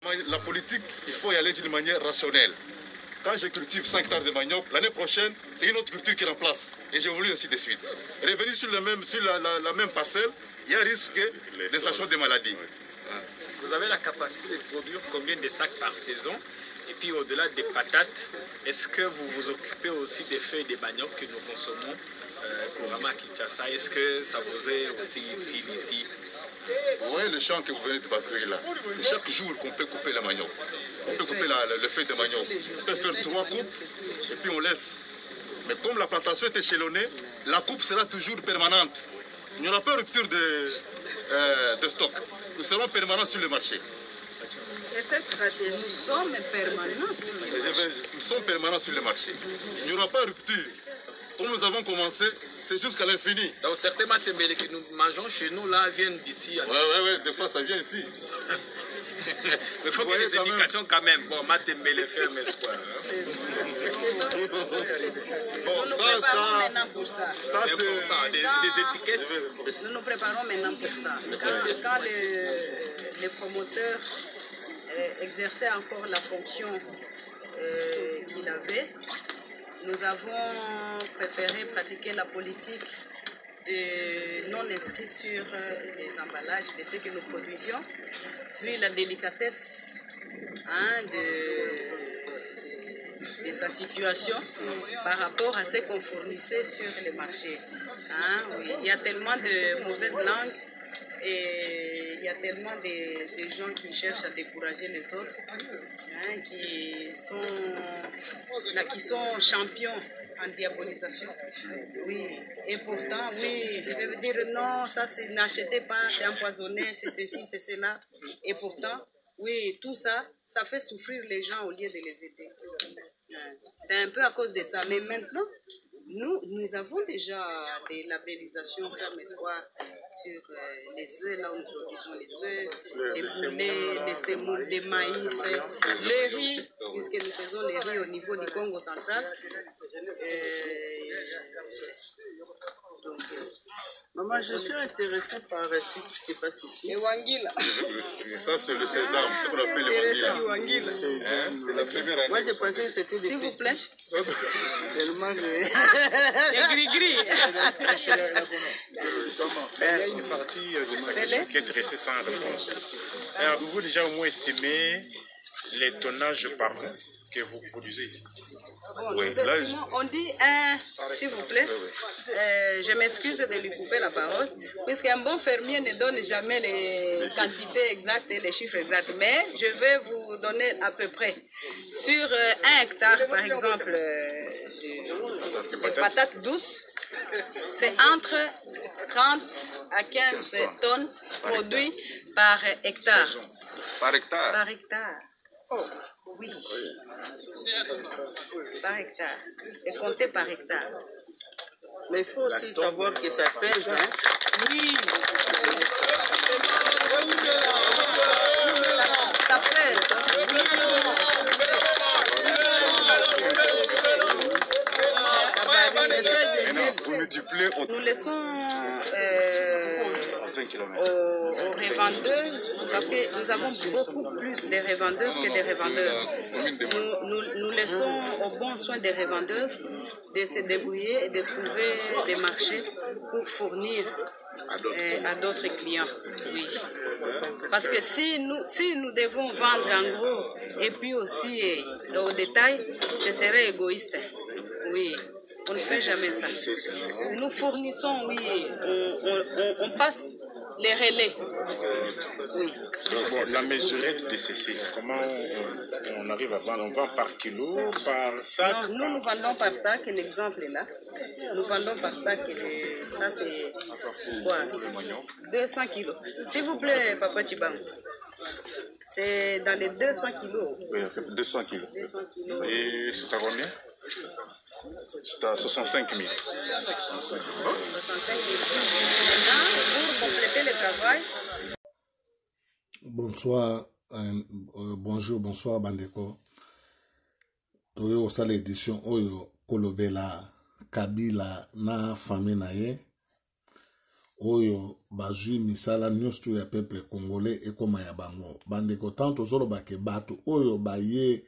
La politique, il faut y aller d'une manière rationnelle. Quand je cultive 5 hectares de manioc, l'année prochaine, c'est une autre culture qui remplace. Et j'évolue ainsi de suite. Revenir sur la même parcelle, il y a un risque d'installation des maladies. Vous avez la capacité de produire combien de sacs par saison? Et puis au-delà des patates, est-ce que vous vous occupez aussi des feuilles de manioc que nous consommons couramment à Kinshasa? Est-ce que ça vous est aussi utile ici? Vous voyez le champ que vous venez de parcourir là? C'est chaque jour qu'on peut couper le manioc. On peut couper le feuille de manioc. On peut faire 3 coupes et puis on laisse. Mais comme la plantation est échelonnée, la coupe sera toujours permanente. Il n'y aura pas de rupture de stock. Nous serons permanents sur le marché. Et cette stratégie, nous sommes permanents sur le marché. Nous sommes permanents sur le marché. Il n'y aura pas de rupture. Comme nous avons commencé, c'est jusqu'à l'infini. Donc certains matembele que nous mangeons chez nous là viennent d'ici. Ouais, des fois ça vient ici. Mais il faut qu'il y ait des indications quand même. Bon, matembele ferme espoir. Bon, nous nous préparons maintenant pour ça. Ça c'est des étiquettes. Nous nous préparons maintenant pour ça. Quand les promoteurs exerçaient encore la fonction qu'il avait, nous avons préféré pratiquer la politique de non-inscrit sur les emballages de ce que nous produisions, vu la délicatesse de sa situation par rapport à ce qu'on fournissait sur le marché. Oui. Il y a tellement de mauvaises langues et il y a tellement de gens qui cherchent à décourager les autres, qui sont champions en diabolisation. Oui, et pourtant, oui, je veux dire non, ça n'achetez pas, c'est empoisonné, c'est ceci, c'est cela. Et pourtant, oui, tout ça, ça fait souffrir les gens au lieu de les aider. C'est un peu à cause de ça. Mais maintenant, nous avons déjà des labellisations Ferme Espoir sur les œufs, là où nous produisons les œufs, les poulets, les semoules, les maïs, les riz, puisque nous faisons les riz au niveau du Congo central. Maman, je suis intéressée par un site qui passe ici. Et Wangila. Ça, c'est le sésame, c'est ce qu'on appelle le Wangila. C'est la première année. Moi, je pensais que c'était des... S'il vous plaît. Tellement de... Il y a gris-gris. Il y a une partie de sa question qui est restée sans réponse. Avez-vous déjà au moins estimé les tonnages par an que vous produisez ici? Bon, oui, on dit s'il vous plaît, je m'excuse de lui couper la parole, puisqu'un bon fermier ne donne jamais les quantités exactes et les chiffres exacts, mais je vais vous donner à peu près. Sur 1 hectare, par exemple, de patates douces, c'est entre 30 à 15 tonnes produites par hectare. Par hectare? Par hectare. Oh, oui. Par hectare. C'est compté par hectare. Mais il faut aussi savoir que ça pèse, hein? Oui. Ça pèse. Vous multipliez nous laissons aux revendeuses, parce que nous avons beaucoup plus de revendeuses que de revendeurs. Nous laissons au bon soin des revendeuses de se débrouiller et de trouver des marchés pour fournir à d'autres clients. Oui. Parce que si nous devons vendre en gros et puis aussi au détail, ce serait égoïste. Oui. On ne fait jamais ça. Nous fournissons, oui, on passe les relais. Oui. Bon, la mesurette de ceci, comment on arrive à vendre? On vend par kilo, par sac? Non, nous vendons par sac, l'exemple est là. Nous vendons par sac, ça c'est quoi? 200 kilos. S'il vous plaît, Papa Chibang. C'est dans les 200 kilos. Oui, 200 kilos. 200 kilos. Et c'est à combien? C'est à 65 000. 65 000. Maintenant, pour compléter le travail. Bonsoir, bonjour, Bandeko. Toyo au salle édition Oyo Kolobela Kabila na famille naye. oyo bazwi misala nyonso ya peuple congolais ekoma ya bango bandeko tanto zoloba ke bato oyo baye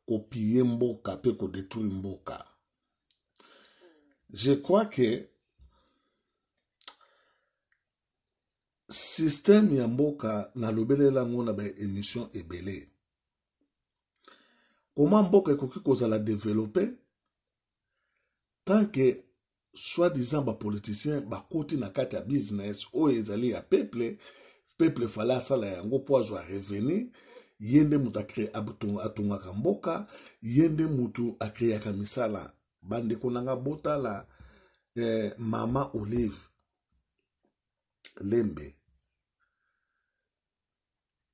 kopiller mboka pe ko détruire mboka. Je crois que système ya mboka na lobelela ngo na ba émission ebele. Comment mboka ekoki kozala développer tant que soi-disant ba politiciens ba koti na kati ya business oyo ezali ya peuple fala sala yango po azwa revenu yende mutu akre atungaka mboka yende mutu akreaka misala bandeko nanga botala Mama Olive Lembe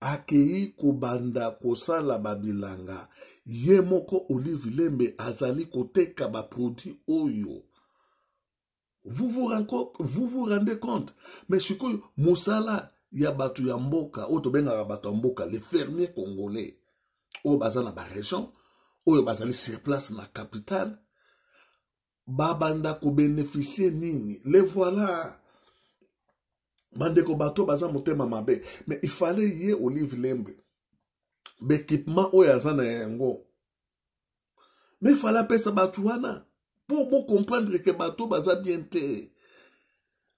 akei kobanda kosala babilanga ye moko Olive Lembe azali koteka ba produit oyo. Vous vous rendez compte? Mais sikoyo musala ya batu ya mboka oyo tobengaka batu ya mboka les fermiers congolais oyo baza na ba région oyo bazali sur place na capitale babanda ko bénéficier nini les voilà bandeko bato baza motema mabe. Mais il fallait ye Olive Lembe l'équipement oyo aza na yango mais il fallait pesa batu wana pour comprendre que bato baza bien te.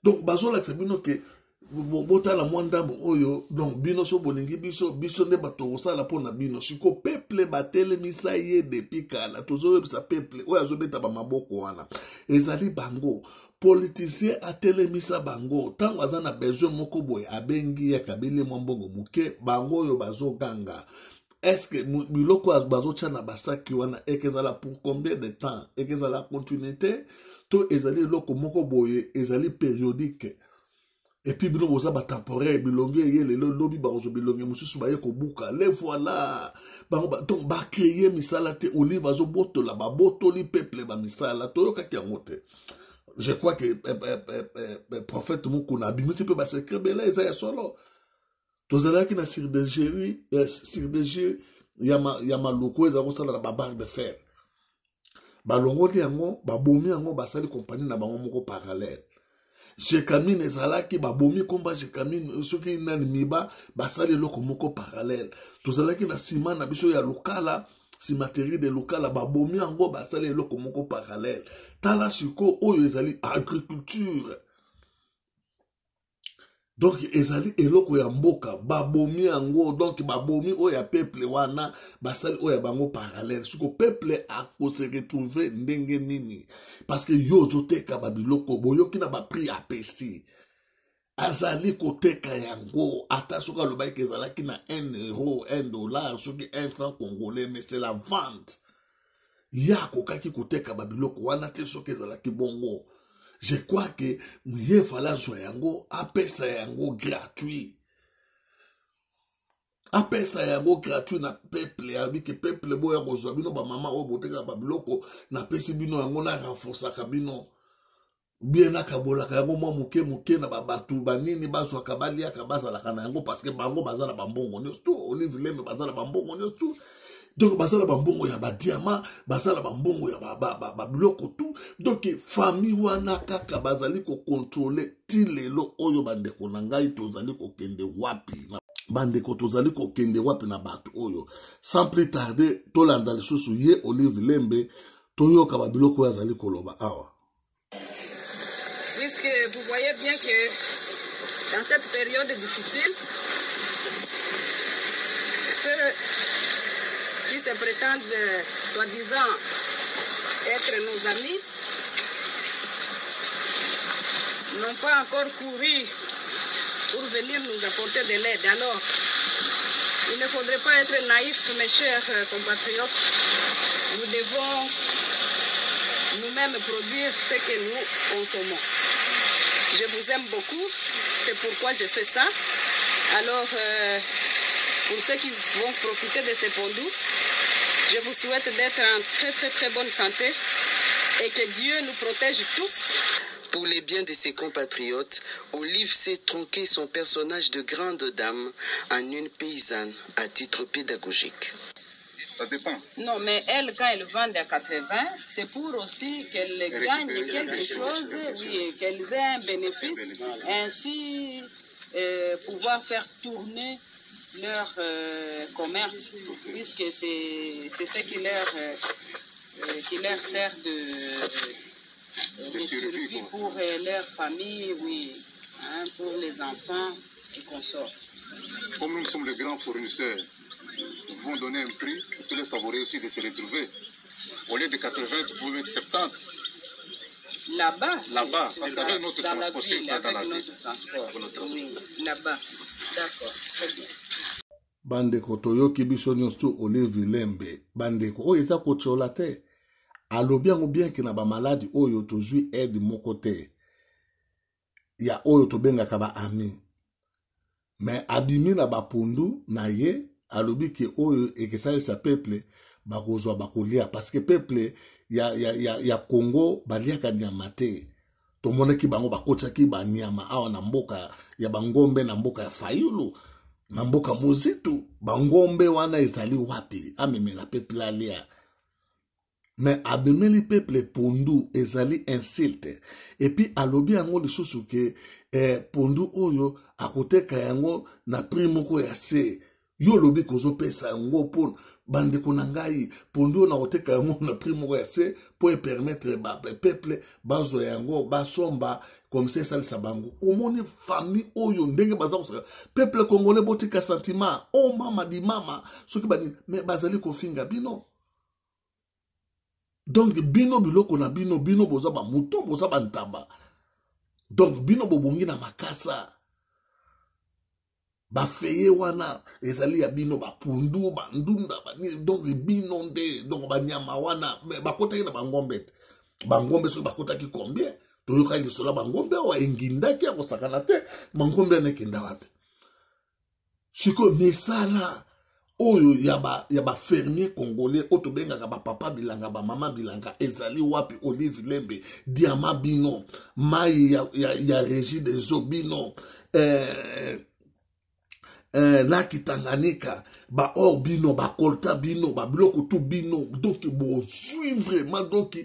Donc bazo la bino ke bota la mwandambo oyo donc bino so bolingi biso nde bato osala pona bino siko peuple batele misa ye depuis kala tozo sa peuple oyo azobeta ba maboko wana ezali bango politicien atele misa bango tango azana besoin moko boy abengi ya kabile mwambongo muke bango oyo bazo ganga. Est-ce que biloko bazo tchana basaki wana ekezala pour combien de temps ekezala continuité to ezali loko moko boye ezali périodique et puis bino boza ba temporaire bilonge ye lelo lobi bazo bilonge mususu ba ye ko buka les voilà bango donc ba créer misala te Olive azo botola ba botoli peuple ba misala toyoka kiangote. Je crois que prophète Mukuna bimisi pe ba secret bela ezaya solo. Tozalaki na Sirdégie yama loko eza kosala na ba barre de fer. Balongoli yango babomi yango basali compagnie na bango moko parallèle. Jekamine ezalaki babomi komba Jekamine soki nani miba basali loko moko parallèle. Tozalaki na sima na biso ya lokala simaterie de lokala babomi yango basali loko moko parallèle. Tala siko oyo ezali agriculture. Donc ezali eloko ya mboka babomi yango donc babomi oyo ya peuple wana basali oyo ya bango parallèle suko peuple a ko se retrouver ndenge nini parce que yo zoteka babiloko boyoki na ba prix apesi azali koteka yango ata soka lobaiki ezalaki na 1 euro 1 dollar soki 1 franc congolais mais c'est la vente ya kokaki koteka babiloko wana te soki ezalaki bongo. Je crois que il fallait jouer yango apesa yango gratuit. Apesa yango gratuit na peuple avec que peuple boya kozwa bino ba mama o boteka ba biloko na pesi bino yango na renforcer ka bino. Bien na kabola ka yango mwa muke na ba batu banini bazwa kabalia ka bazala kana yango parce que bango bazala bambongo nyonso Olive Lembe bazala bambongo nyonso. Donc basala bambongo ya ba diamant basala bambongo ya ba biloko tout donc famille wana kaka bazali ko contrôler tilelo oyo bandeko na ngai tozali ko kende wapi bandeko tozali ko kende wapi na bato oyo sans plus tarder tolanda lisusu ye Olive Lembe toyoka ba biloko yazali koloba awa. Puisque vous voyez bien que dans cette période difficile qui se prétendent soi-disant être nos amis n'ont pas encore couru pour venir nous apporter de l'aide. Alors, il ne faudrait pas être naïfs, mes chers compatriotes. Nous devons nous-mêmes produire ce que nous consommons. Je vous aime beaucoup, c'est pourquoi je fais ça. Alors, pour ceux qui vont profiter de ces pondous, je vous souhaite d'être en très bonne santé et que Dieu nous protège tous. Pour les biens de ses compatriotes, Olive s'est tronqué son personnage de grande dame en une paysanne à titre pédagogique. Ça dépend. Non, mais elles, quand elles vendent à 80, c'est pour aussi qu'elles gagnent quelque chose, oui, qu'elles aient un bénéfice, ainsi pouvoir faire tourner leur commerce, puisque c'est ce qui leur sert de survie pour leur famille, oui, hein, pour les enfants et consorts. Comme nous sommes les grands fournisseurs, nous pouvons donner un prix pour les favoriser aussi de se retrouver. Au lieu de 80, vous pouvez mettre 70. Là-bas, c'est avec notre dans la transport, ville, avec dans la notre transport. Oui, là-bas. D'accord, très bien. Bandeko toyoki biso nyonso Olive Lembe. Bandeko oyo eza kochola te. Alobi yango bien ke na ba maladi oyo tozwi aide moko te. Ya oyo tobengaka ba ami. Mais abimi na bapundu na ye alobi ke oyo ekesalisa peuple bakozwa bakolia parce que peuple ya Congo baliaka nyama te. Tomonaki bango bakotsaki ba nyama awa na mboka ya bangombe na mboka ya Fayulu na mboka Mozitu bangombe wana ezali wapi amemela peuple alia. Mais abimeli peuple pundu ezali insulte. Et puis alobi yango lisusu ke pundu oyo akoteka yango na prix moko ya se. Yo lobi kozo pesa yango pon bandeko na ngai pundu na koteka yango na prix moko ya se pour permettre ba peuple bazo yango basomba comme ça salisa bango. Omoni famille oyo ndenge baza kosaka peuple congolais botika sentiment oh mama di mama soki bani mais bazali kofinga bino. Donc bino biloko na bino boza ba muto boza ba ntaba. Donc bino bobongi na makasa. Ba feye wana ezali ya bino ba pundu ba ndunda ba donc bino nde donc ba nyama wana ba kotaki na bangombe. Bangombe so ba kotaki combien? Toyoka ni sola bangombe wa engindaki ya kosakana te bangombe na kenda wapi. Siko misala oyo ya ba fermier congolais oto bengaka ba papa bilanga ba mama bilanga ezali wapi Olive Lembe diama bino mai ya régie des eaux bino Laki Tanganyika ba or bino ba kolta bino ba biloko tout bino donc bo suivre vraiment donc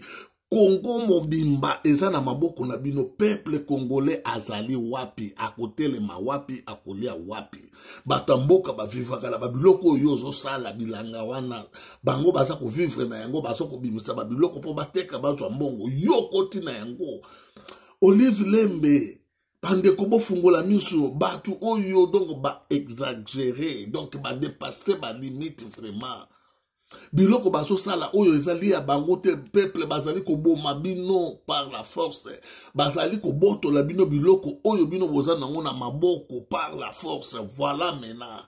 Congo mobimba eza na maboko na bino peuple congolais azali wapi akotelema wapi akolia wapi batamboka ba vivaka na babiloko yozo sala bilanga wana bango baza ko vivre na yango baza ko bimisa babiloko po bateka bazwa mbongo yokoti na yango Olive Lembe bandeko bofungola miso batu oyo donc ba exagérer donc ba dépasser ba limite vraiment biloko baso sala oyo ezali ya bango te peuple bazali ko boma bino par la force bazali ko boto la bino biloko oyo bino boza nango na maboko par la force voilà maintenant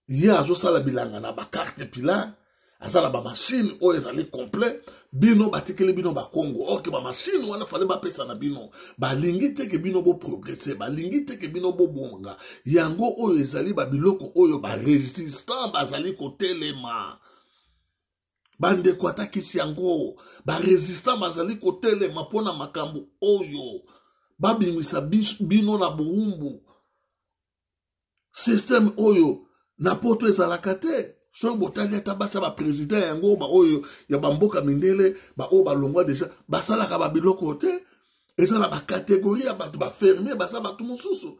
ya azo sala bilanga na ba carte pila asala ba machine oyo ezali complet bino batikeli bino ba Congo ok ba machine wana fale ba pesa na bino ba lingi te ke bino bo progresser ba lingi te ke bino bo bonga yango oyo ezali ba biloko oyo ba resistant bazali ko telema bande ko atakisi yango ba resistant bazali ko telema pona makambo oyo ba bimisa bino na buumbu système oyo na poto ezalaka te. So botali tabasa ba président yango ba oyo ya bamboka mindele ba o ba longwa déjà basala ka ba biloko te ezala ba catégorie ya ba fermier basa ba tout mosusu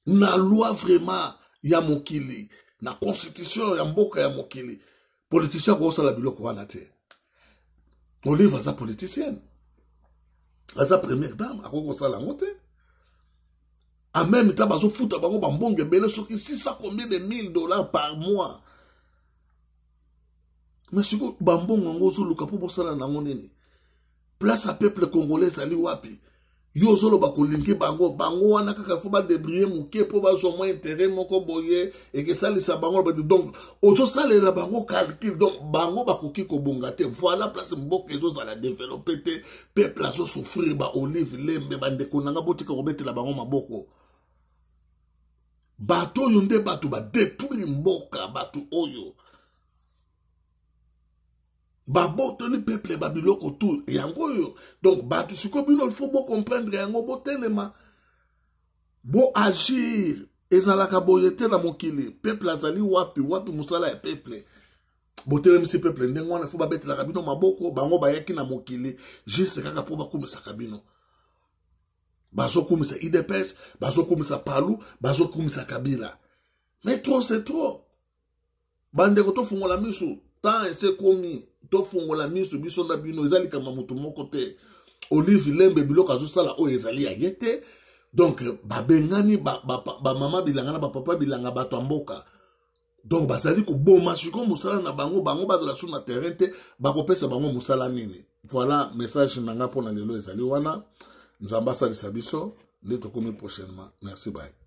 na loi vraiment ya mokili na constitution ya mboka ya mokili politicien ko sala biloko wana te Olive za politicienne aza première dame akoko sala ngote. En même temps, bazo futa bango bambonge bele soki 600 combien de $1000 par mois. Mais si ko bambongo ngo zo luka po bosala nango nini. Place à peuple congolais ali wapi. Yo zolo bakolinki bango wana kaka fo ba débrouiller muke po bazo moins intérêt moko boye et que ça lisa bango donc ozo salela bango calcul donc bango bakoki ko bongate voilà place mboko ezo za la développer te peuple azo souffrir ba Olive Lembe bande konanga botika ko betela bango maboko. Bato oyo nde bato ba détruire mboka bato oyo baboto ni peuple babiloko tout yango oyo donc bato siko bino il faut bo comprendre yango bo telema bo agir ezalaka boye te na mokili peuple azali wapi musala ya peuple botelemisi peuple ndenge wana fo babetelaka bino maboko bango bayaki na mokili juste kaka mpo bakumisaka bino bazokumisa IDPS bazokumisa Palu bazokumisa Kabila mais trop c'est trop bandeko tofungola misu tant ese komi tofungola misu biso na bino ezali kama mutu moko te Olive Lembe biloko azosala o ezali ayete donc babengani ba mama bilanga na ba papa bilanga bato mboka donc bazali ko boma siko musala na bango bazala sur na terrain te bakopesa bango musala nini. Voilà message nanga pona lelo ezali wana nzamba salisa biso nde tokomi prochainement. Merci bye.